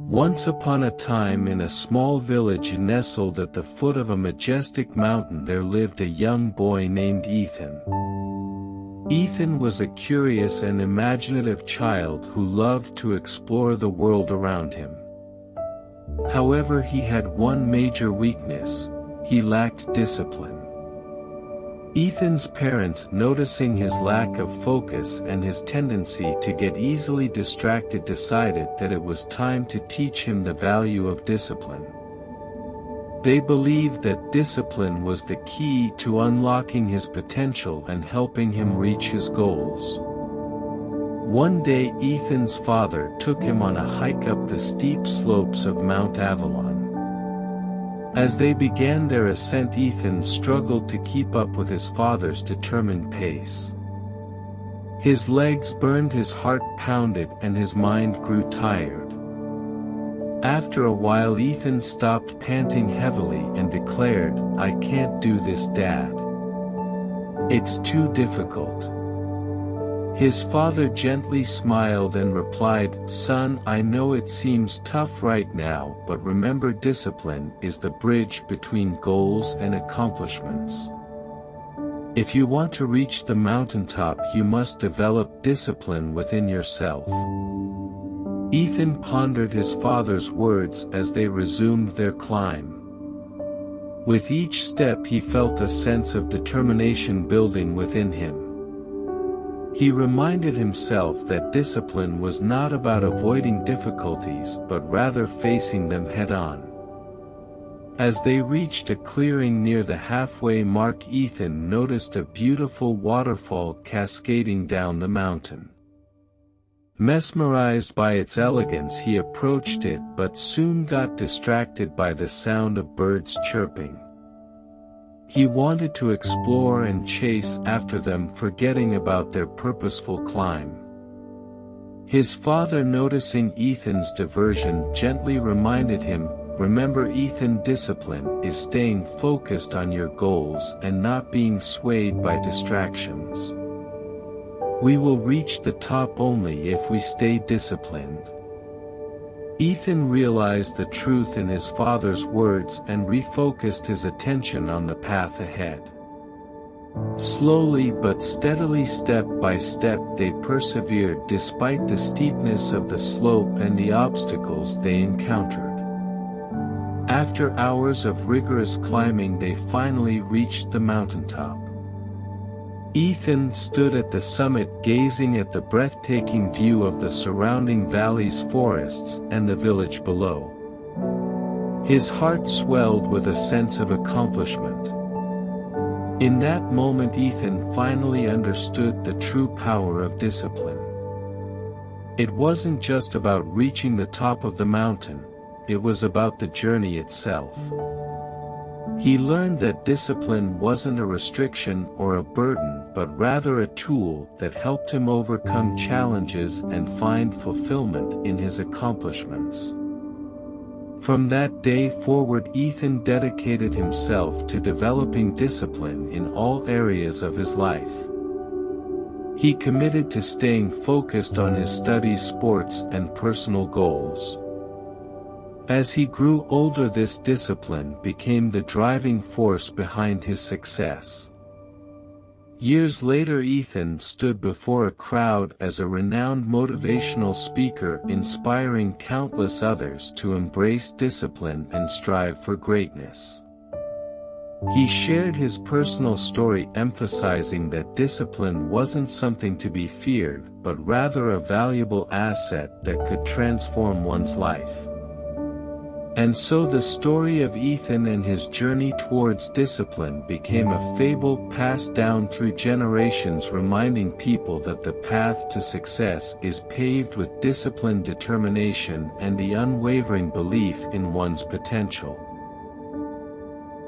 Once upon a time, in a small village nestled at the foot of a majestic mountain, there lived a young boy named Ethan. Ethan was a curious and imaginative child who loved to explore the world around him. However, he had one major weakness: he lacked discipline. Ethan's parents, noticing his lack of focus and his tendency to get easily distracted, decided that it was time to teach him the value of discipline. They believed that discipline was the key to unlocking his potential and helping him reach his goals. One day, Ethan's father took him on a hike up the steep slopes of Mount Avalon. As they began their ascent, Ethan struggled to keep up with his father's determined pace. His legs burned, his heart pounded, and his mind grew tired. After a while, Ethan stopped panting heavily and declared, "I can't do this, Dad. It's too difficult." His father gently smiled and replied, "Son, I know it seems tough right now, but remember, discipline is the bridge between goals and accomplishments. If you want to reach the mountaintop, you must develop discipline within yourself." Ethan pondered his father's words as they resumed their climb. With each step, he felt a sense of determination building within him. He reminded himself that discipline was not about avoiding difficulties but rather facing them head-on. As they reached a clearing near the halfway mark, Ethan noticed a beautiful waterfall cascading down the mountain. Mesmerized by its elegance, he approached it but soon got distracted by the sound of birds chirping. He wanted to explore and chase after them, forgetting about their purposeful climb. His father, noticing Ethan's diversion, gently reminded him, "Remember, Ethan, discipline is staying focused on your goals and not being swayed by distractions. We will reach the top only if we stay disciplined." Ethan realized the truth in his father's words and refocused his attention on the path ahead. Slowly but steadily, step by step, they persevered despite the steepness of the slope and the obstacles they encountered. After hours of rigorous climbing, they finally reached the mountaintop. Ethan stood at the summit, gazing at the breathtaking view of the surrounding valleys, forests, and the village below. His heart swelled with a sense of accomplishment. In that moment, Ethan finally understood the true power of discipline. It wasn't just about reaching the top of the mountain, it was about the journey itself. He learned that discipline wasn't a restriction or a burden, but rather a tool that helped him overcome challenges and find fulfillment in his accomplishments. From that day forward, Ethan dedicated himself to developing discipline in all areas of his life. He committed to staying focused on his studies, sports, and personal goals. As he grew older, this discipline became the driving force behind his success. Years later, Ethan stood before a crowd as a renowned motivational speaker, inspiring countless others to embrace discipline and strive for greatness. He shared his personal story, emphasizing that discipline wasn't something to be feared, but rather a valuable asset that could transform one's life. And so the story of Ethan and his journey towards discipline became a fable passed down through generations, reminding people that the path to success is paved with discipline, determination, and the unwavering belief in one's potential.